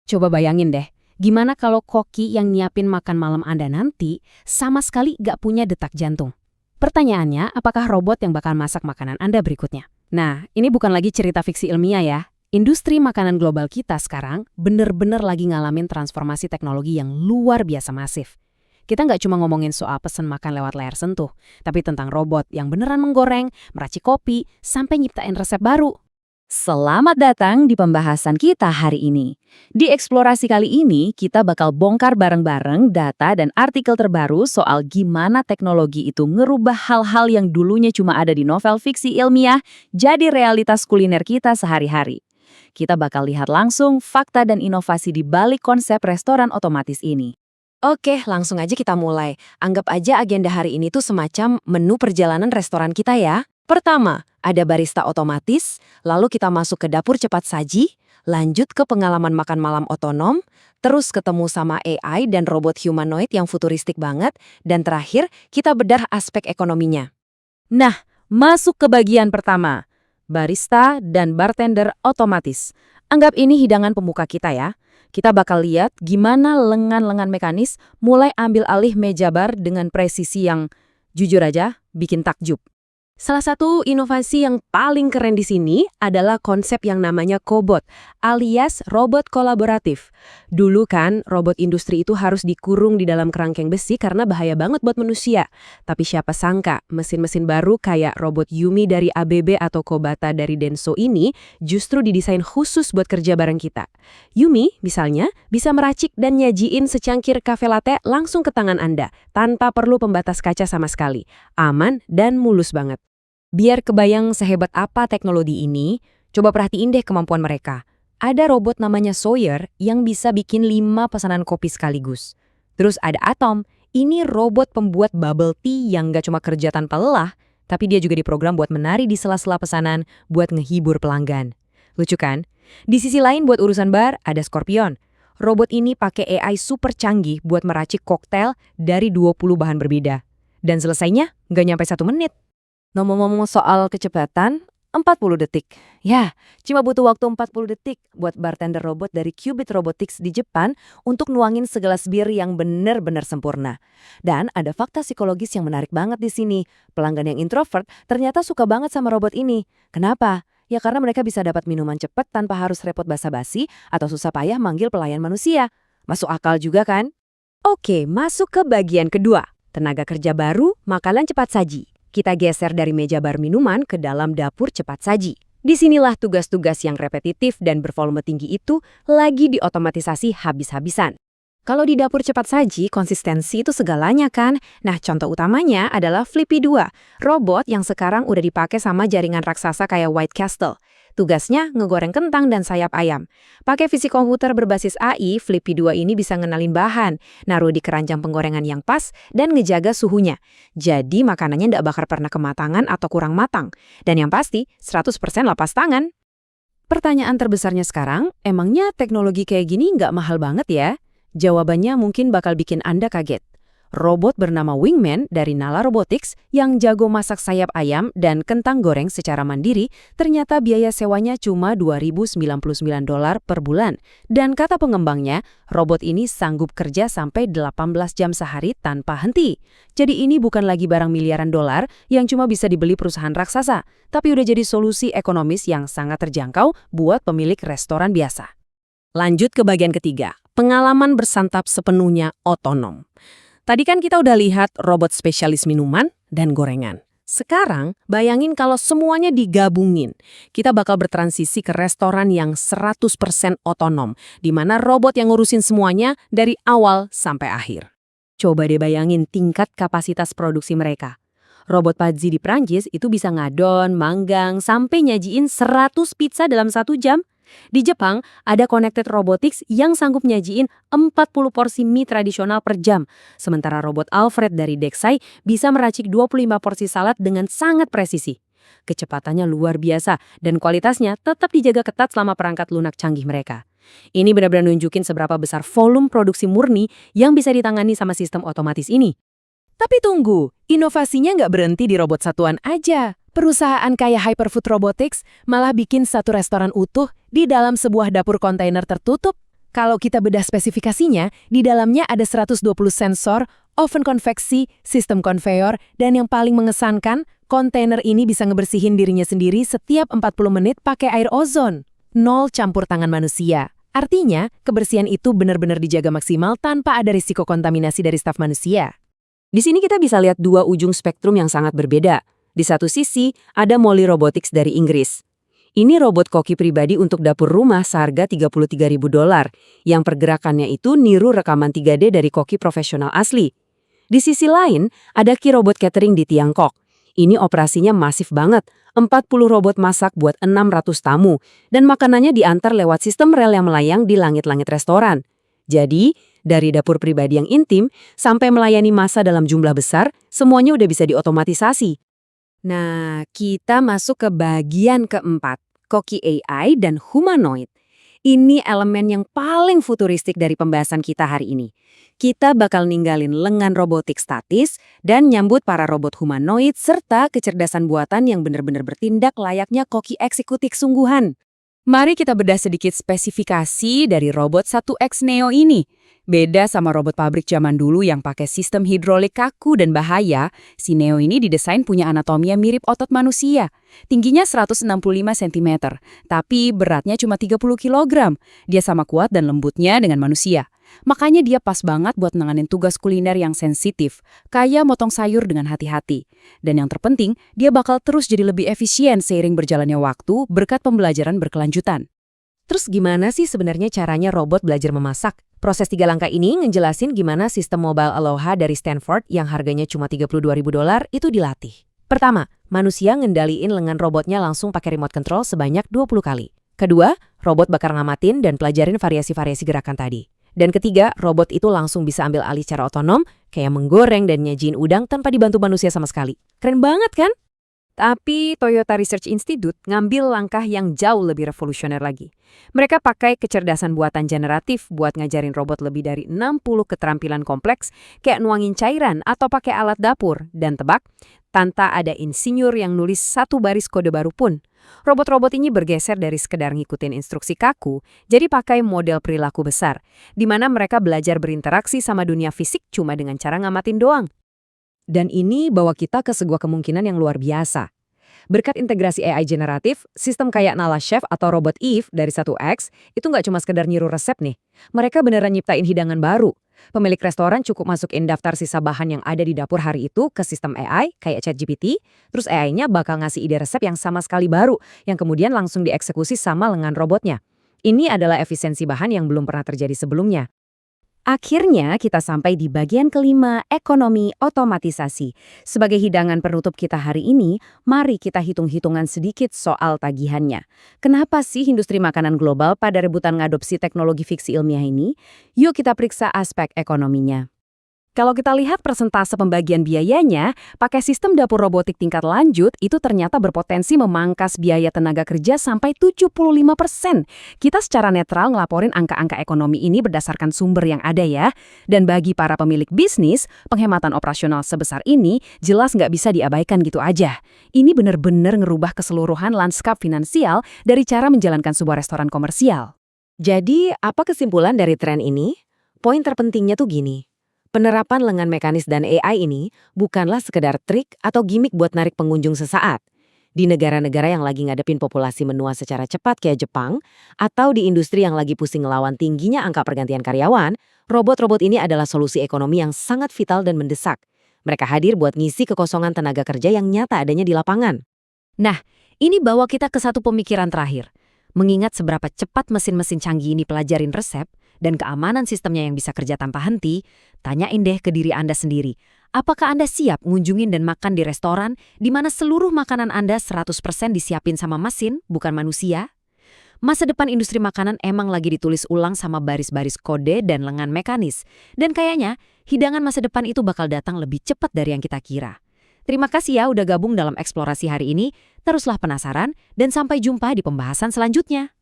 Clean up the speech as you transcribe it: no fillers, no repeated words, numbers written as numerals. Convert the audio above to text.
Coba bayangin deh, gimana kalau koki yang nyiapin makan malam Anda nanti sama sekali nggak punya detak jantung? Pertanyaannya, apakah robot yang bakal masak makanan Anda berikutnya? Nah, ini bukan lagi cerita fiksi ilmiah ya. Industri makanan global kita sekarang bener-bener lagi ngalamin transformasi teknologi yang luar biasa masif. Kita nggak cuma ngomongin soal pesan makan lewat layar sentuh, tapi tentang robot yang beneran menggoreng, meracik kopi, sampai nyiptain resep baru. Selamat datang di pembahasan kita hari ini. Di eksplorasi kali ini, kita bakal bongkar bareng-bareng data dan artikel terbaru soal gimana teknologi itu ngerubah hal-hal yang dulunya cuma ada di novel fiksi ilmiah jadi realitas kuliner kita sehari-hari. Kita bakal lihat langsung fakta dan inovasi di balik konsep restoran otomatis ini. Oke, langsung aja kita mulai. Anggap aja agenda hari ini tuh semacam menu perjalanan restoran kita ya. Pertama, ada barista otomatis, lalu kita masuk ke dapur cepat saji, lanjut ke pengalaman makan malam otonom, terus ketemu sama AI dan robot humanoid yang futuristik banget, dan terakhir kita bedah aspek ekonominya. Nah, masuk ke bagian pertama. Barista dan bartender otomatis. Anggap ini hidangan pembuka kita ya. Kita bakal lihat gimana lengan-lengan mekanis mulai ambil alih meja bar dengan presisi yang, jujur aja, bikin takjub. Salah satu inovasi yang paling keren di sini adalah konsep yang namanya cobot, alias robot kolaboratif. Dulu kan, robot industri itu harus dikurung di dalam kerangkeng besi karena bahaya banget buat manusia. Tapi siapa sangka, mesin-mesin baru kayak robot Yumi dari ABB atau Kobata dari Denso ini justru didesain khusus buat kerja bareng kita. Yumi, misalnya, bisa meracik dan nyajiin secangkir kafe latte langsung ke tangan Anda, tanpa perlu pembatas kaca sama sekali. Aman dan mulus banget. Biar kebayang sehebat apa teknologi ini, coba perhatiin deh kemampuan mereka. Ada robot namanya Sawyer yang bisa bikin 5 pesanan kopi sekaligus. Terus ada Atom, ini robot pembuat bubble tea yang gak cuma kerja tanpa lelah, tapi dia juga diprogram buat menari di sela-sela pesanan buat ngehibur pelanggan. Lucu kan? Di sisi lain buat urusan bar, ada Scorpion. Robot ini pakai AI super canggih buat meracik koktail dari 20 bahan berbeda. Dan selesainya gak nyampe 1 menit. Ngomong-ngomong soal kecepatan, 40 detik. Ya, cuma butuh waktu 40 detik buat bartender robot dari Qubit Robotics di Jepang untuk nuangin segelas bir yang benar-benar sempurna. Dan ada fakta psikologis yang menarik banget di sini. Pelanggan yang introvert ternyata suka banget sama robot ini. Kenapa? Ya karena mereka bisa dapat minuman cepat tanpa harus repot basa-basi atau susah payah manggil pelayan manusia. Masuk akal juga kan? Oke, masuk ke bagian kedua. Tenaga kerja baru, makanan cepat saji. Kita geser dari meja bar minuman ke dalam dapur cepat saji. Disinilah tugas-tugas yang repetitif dan bervolume tinggi itu lagi diotomatisasi habis-habisan. Kalau di dapur cepat saji, konsistensi itu segalanya kan? Nah, contoh utamanya adalah Flippy 2, robot yang sekarang udah dipakai sama jaringan raksasa kayak White Castle. Tugasnya ngegoreng kentang dan sayap ayam. Pakai fisik komputer berbasis AI, Flippy 2 ini bisa ngenalin bahan, naruh di keranjang penggorengan yang pas, dan ngejaga suhunya. Jadi makanannya nggak bakal pernah kematangan atau kurang matang. Dan yang pasti, 100% lapas tangan. Pertanyaan terbesarnya sekarang, emangnya teknologi kayak gini nggak mahal banget ya? Jawabannya mungkin bakal bikin Anda kaget. Robot bernama Wingman dari Nala Robotics yang jago masak sayap ayam dan kentang goreng secara mandiri, ternyata biaya sewanya cuma $2.099 per bulan. Dan kata pengembangnya, robot ini sanggup kerja sampai 18 jam sehari tanpa henti. Jadi ini bukan lagi barang miliaran dolar yang cuma bisa dibeli perusahaan raksasa, tapi udah jadi solusi ekonomis yang sangat terjangkau buat pemilik restoran biasa. Lanjut ke bagian ketiga, pengalaman bersantap sepenuhnya otonom. Tadi kan kita udah lihat robot spesialis minuman dan gorengan. Sekarang, bayangin kalau semuanya digabungin. Kita bakal bertransisi ke restoran yang 100% otonom, di mana robot yang ngurusin semuanya dari awal sampai akhir. Coba deh bayangin tingkat kapasitas produksi mereka. Robot Pazzi di Prancis itu bisa ngadon, manggang, sampai nyajiin 100 pizza dalam 1 jam. Di Jepang, ada Connected Robotics yang sanggup nyajiin 40 porsi mie tradisional per jam. Sementara robot Alfred dari Dexai bisa meracik 25 porsi salad dengan sangat presisi. Kecepatannya luar biasa dan kualitasnya tetap dijaga ketat selama perangkat lunak canggih mereka. Ini benar-benar nunjukin seberapa besar volume produksi murni yang bisa ditangani sama sistem otomatis ini. Tapi tunggu, inovasinya nggak berhenti di robot satuan aja. Perusahaan kayak Hyperfood Robotics malah bikin satu restoran utuh di dalam sebuah dapur kontainer tertutup. Kalau kita bedah spesifikasinya, di dalamnya ada 120 sensor, oven konveksi, sistem konveyor, dan yang paling mengesankan, kontainer ini bisa ngebersihin dirinya sendiri setiap 40 menit pakai air ozon. Nol campur tangan manusia. Artinya, kebersihan itu benar-benar dijaga maksimal tanpa ada risiko kontaminasi dari staf manusia. Di sini kita bisa lihat dua ujung spektrum yang sangat berbeda. Di satu sisi, ada Molly Robotics dari Inggris. Ini robot koki pribadi untuk dapur rumah seharga $33.000, yang pergerakannya itu niru rekaman 3D dari koki profesional asli. Di sisi lain, ada Ki Robot Catering di Tiongkok. Ini operasinya masif banget, 40 robot masak buat 600 tamu, dan makanannya diantar lewat sistem rel yang melayang di langit-langit restoran. Jadi, dari dapur pribadi yang intim, sampai melayani massa dalam jumlah besar, semuanya udah bisa diotomatisasi. Nah, kita masuk ke bagian keempat, Koki AI dan humanoid. Ini elemen yang paling futuristik dari pembahasan kita hari ini. Kita bakal ninggalin lengan robotik statis dan nyambut para robot humanoid serta kecerdasan buatan yang benar-benar bertindak layaknya koki eksekutif sungguhan. Mari kita bedah sedikit spesifikasi dari robot 1X Neo ini. Beda sama robot pabrik zaman dulu yang pakai sistem hidrolik kaku dan bahaya, si Neo ini didesain punya anatomi yang mirip otot manusia. Tingginya 165 cm, tapi beratnya cuma 30 kg. Dia sama kuat dan lembutnya dengan manusia. Makanya dia pas banget buat nanganin tugas kuliner yang sensitif, kayak motong sayur dengan hati-hati. Dan yang terpenting, dia bakal terus jadi lebih efisien seiring berjalannya waktu berkat pembelajaran berkelanjutan. Terus gimana sih sebenarnya caranya robot belajar memasak? Proses 3 langkah ini ngejelasin gimana sistem mobile Aloha dari Stanford yang harganya cuma $32.000 itu dilatih. Pertama, manusia ngendaliin lengan robotnya langsung pakai remote control sebanyak 20 kali. Kedua, robot bakal ngamatin dan pelajarin variasi-variasi gerakan tadi. Dan ketiga, robot itu langsung bisa ambil alih secara otonom, kayak menggoreng dan nyajiin udang tanpa dibantu manusia sama sekali. Keren banget kan? Tapi Toyota Research Institute ngambil langkah yang jauh lebih revolusioner lagi. Mereka pakai kecerdasan buatan generatif buat ngajarin robot lebih dari 60 keterampilan kompleks, kayak nuangin cairan atau pakai alat dapur. Dan tebak, tanpa ada insinyur yang nulis satu baris kode baru pun. Robot-robot ini bergeser dari sekedar ngikutin instruksi kaku, jadi pakai model perilaku besar, di mana mereka belajar berinteraksi sama dunia fisik cuma dengan cara ngamatin doang. Dan ini bawa kita ke sebuah kemungkinan yang luar biasa. Berkat integrasi AI generatif, sistem kayak Nala Chef atau robot Eve dari 1X itu nggak cuma sekedar nyiru resep nih. Mereka beneran nyiptain hidangan baru. Pemilik restoran cukup masukin daftar sisa bahan yang ada di dapur hari itu ke sistem AI kayak ChatGPT, terus AI-nya bakal ngasih ide resep yang sama sekali baru, yang kemudian langsung dieksekusi sama lengan robotnya. Ini adalah efisiensi bahan yang belum pernah terjadi sebelumnya. Akhirnya kita sampai di bagian kelima, ekonomi otomatisasi. Sebagai hidangan penutup kita hari ini, mari kita hitung-hitungan sedikit soal tagihannya. Kenapa sih industri makanan global pada rebutan ngadopsi teknologi fiksi ilmiah ini? Yuk kita periksa aspek ekonominya. Kalau kita lihat persentase pembagian biayanya, pakai sistem dapur robotik tingkat lanjut itu ternyata berpotensi memangkas biaya tenaga kerja sampai 75%. Kita secara netral ngelaporin angka-angka ekonomi ini berdasarkan sumber yang ada ya. Dan bagi para pemilik bisnis, penghematan operasional sebesar ini jelas nggak bisa diabaikan gitu aja. Ini benar-benar ngerubah keseluruhan lanskap finansial dari cara menjalankan sebuah restoran komersial. Jadi, apa kesimpulan dari tren ini? Poin terpentingnya tuh gini. Penerapan lengan mekanis dan AI ini bukanlah sekedar trik atau gimmick buat narik pengunjung sesaat. Di negara-negara yang lagi ngadepin populasi menua secara cepat kayak Jepang, atau di industri yang lagi pusing ngelawan tingginya angka pergantian karyawan, robot-robot ini adalah solusi ekonomi yang sangat vital dan mendesak. Mereka hadir buat ngisi kekosongan tenaga kerja yang nyata adanya di lapangan. Nah, ini bawa kita ke satu pemikiran terakhir. Mengingat seberapa cepat mesin-mesin canggih ini pelajarin resep, dan keamanan sistemnya yang bisa kerja tanpa henti, tanyain deh ke diri Anda sendiri. Apakah Anda siap ngunjungin dan makan di restoran di mana seluruh makanan Anda 100% disiapin sama mesin, bukan manusia? Masa depan industri makanan emang lagi ditulis ulang sama baris-baris kode dan lengan mekanis. Dan kayaknya hidangan masa depan itu bakal datang lebih cepat dari yang kita kira. Terima kasih ya udah gabung dalam eksplorasi hari ini. Teruslah penasaran dan sampai jumpa di pembahasan selanjutnya.